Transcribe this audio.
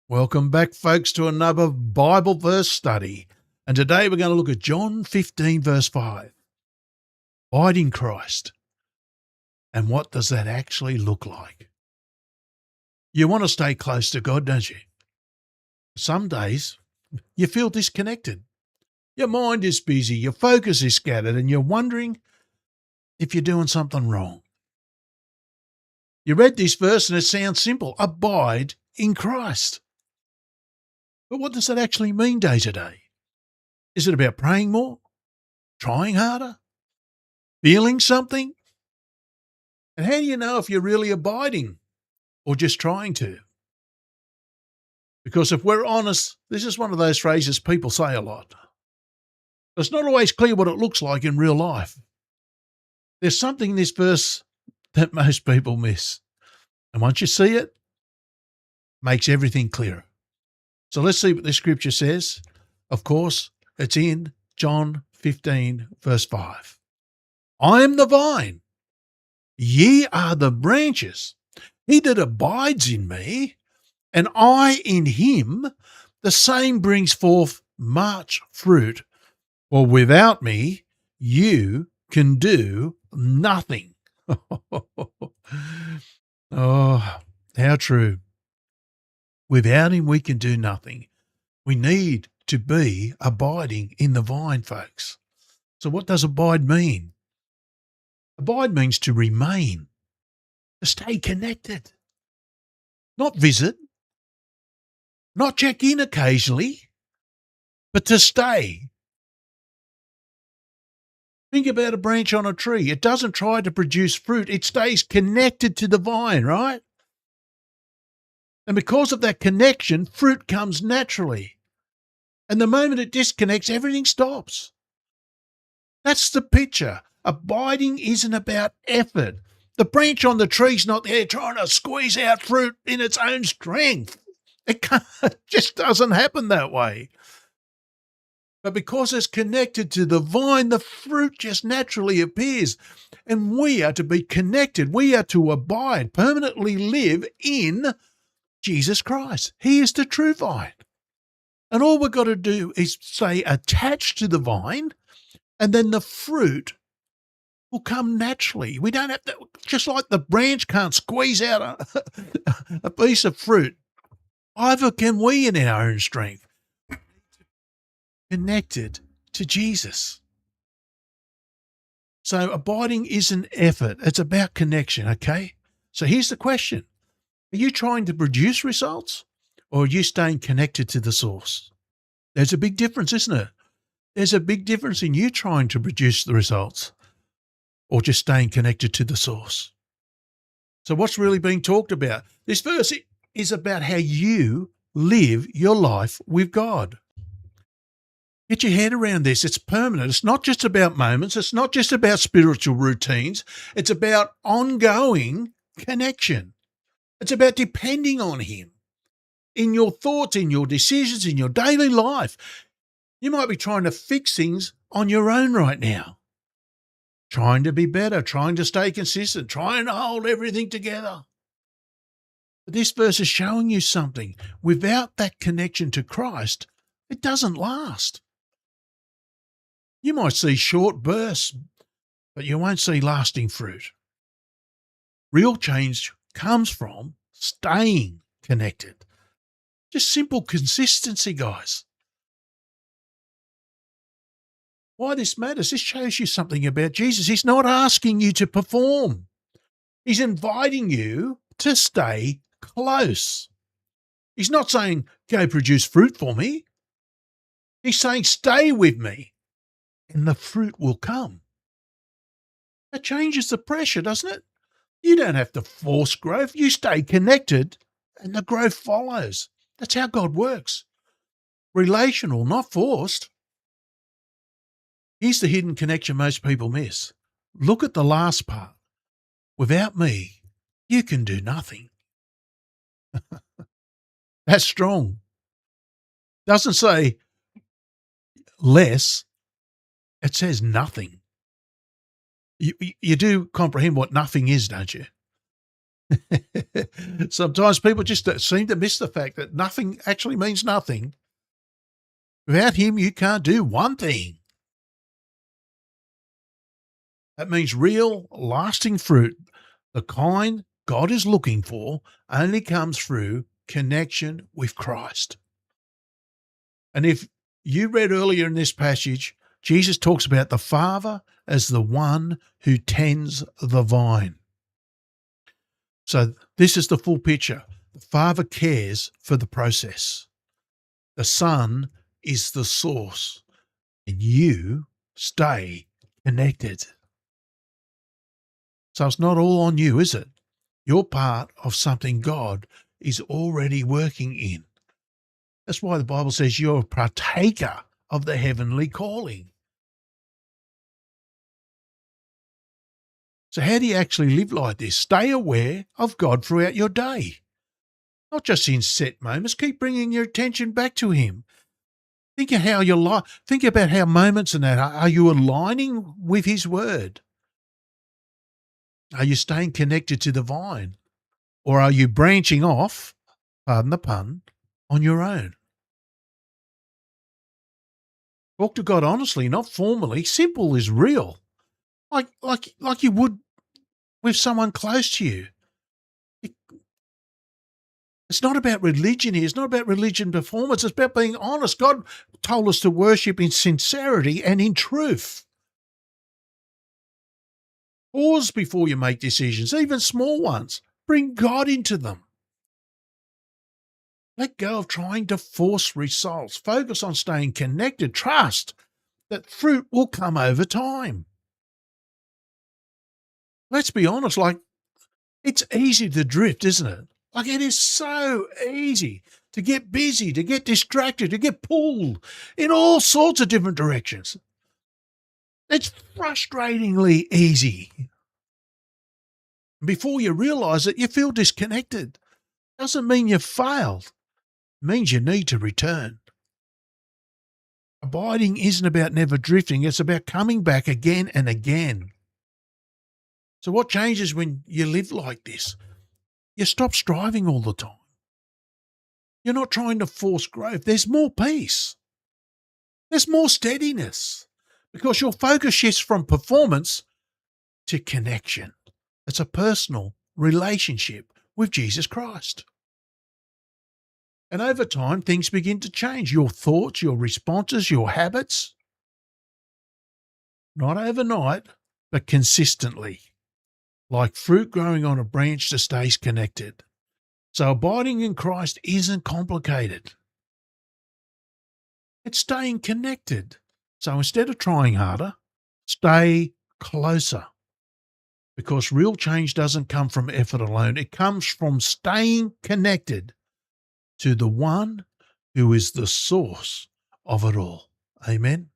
Welcome back, folks, to another Bible verse study. And today we're going to look at John 15, verse 5. Abide in Christ. And what does that actually look like? You want to stay close to God, don't you? Some days you feel disconnected. Your mind is busy, your focus is scattered, and you're wondering if you're doing something wrong. You read this verse and it sounds simple. Abide in Christ. But what does that actually mean day to day? Is it about praying more? Trying harder? Feeling something? And how do you know if you're really abiding or just trying to? Because if we're honest, this is one of those phrases people say a lot. It's not always clear what it looks like in real life. There's something in this verse that most people miss. And once you see it, it makes everything clearer. So let's see what the scripture says. Of course, it's in John 15, verse 5. I am the vine. Ye are the branches. He that abides in me, and I in him, the same brings forth much fruit. For without me, you can do nothing. Oh, how true. Without him, we can do nothing. We need to be abiding in the vine, folks. So what does abide mean? Abide means to remain, to stay connected, not visit, not check in occasionally, but to stay. Think about a branch on a tree. It doesn't try to produce fruit. It stays connected to the vine, right? And because of that connection, fruit comes naturally. And the moment it disconnects, everything stops. That's the picture. Abiding isn't about effort. The branch on the tree's not there trying to squeeze out fruit in its own strength. It just doesn't happen that way. But because it's connected to the vine, the fruit just naturally appears. And we are to be connected. We are to abide, permanently live in Jesus Christ. He is the true vine. And all we've got to do is stay attached to the vine, and then the fruit will come naturally. We don't have to, just like the branch can't squeeze out a piece of fruit, either can we in our own strength. Connected to Jesus. So abiding is an effort. It's about connection, okay? So here's the question. Are you trying to produce results, or are you staying connected to the source? There's a big difference, isn't it? There's a big difference in you trying to produce the results or just staying connected to the source. So what's really being talked about? This verse is about how you live your life with God. Get your head around this. It's permanent. It's not just about moments. It's not just about spiritual routines. It's about ongoing connection. It's about depending on him in your thoughts, in your decisions, in your daily life. You might be trying to fix things on your own right now, trying to be better, trying to stay consistent, trying to hold everything together. But this verse is showing you something. Without that connection to Christ, it doesn't last. You might see short bursts, but you won't see lasting fruit. Real change comes from staying connected. Just simple consistency, guys. Why this matters, this shows you something about Jesus. He's not asking you to perform. He's inviting you to stay close. He's not saying, go produce fruit for me. He's saying, stay with me and the fruit will come. That changes the pressure, doesn't it? You don't have to force growth. You stay connected and the growth follows. That's how God works. Relational, not forced. Here's the hidden connection most people miss. Look at the last part. Without me, you can do nothing. That's strong. Doesn't say less. It says nothing. You do comprehend what nothing is, don't you? Sometimes people just seem to miss the fact that nothing actually means nothing. Without him, you can't do one thing. That means real, lasting fruit, the kind God is looking for, only comes through connection with Christ. And if you read earlier in this passage, Jesus talks about the Father as the one who tends the vine. So this is the full picture. The Father cares for the process. The Son is the source, and you stay connected. So it's not all on you, is it? You're part of something God is already working in. That's why the Bible says you're a partaker of the heavenly calling. So how do you actually live like this? Stay aware of God throughout your day. Not just in set moments. Keep bringing your attention back to him. Think of how your life. Think about how moments and that are you aligning with his word? Are you staying connected to the vine? Or are you branching off, pardon the pun, on your own? Talk to God honestly, not formally. Simple is real. Like you would with someone close to you. It's not about religion here. It's not about religion performance. It's about being honest. God told us to worship in sincerity and in truth. Pause before you make decisions, even small ones. Bring God into them. Let go of trying to force results. Focus on staying connected. Trust that fruit will come over time. Let's be honest, it's easy to drift, isn't it? It is so easy to get busy, to get distracted, to get pulled in all sorts of different directions. It's frustratingly easy. Before you realize it, you feel disconnected. Doesn't mean you failed. It means you need to return. Abiding isn't about never drifting. It's about coming back again and again. So what changes when you live like this? You stop striving all the time. You're not trying to force growth. There's more peace. There's more steadiness because your focus shifts from performance to connection. It's a personal relationship with Jesus Christ. And over time, things begin to change. Your thoughts, your responses, your habits. Not overnight, but consistently. Like fruit growing on a branch that stays connected. So abiding in Christ isn't complicated. It's staying connected. So instead of trying harder, stay closer. Because real change doesn't come from effort alone. It comes from staying connected to the one who is the source of it all. Amen.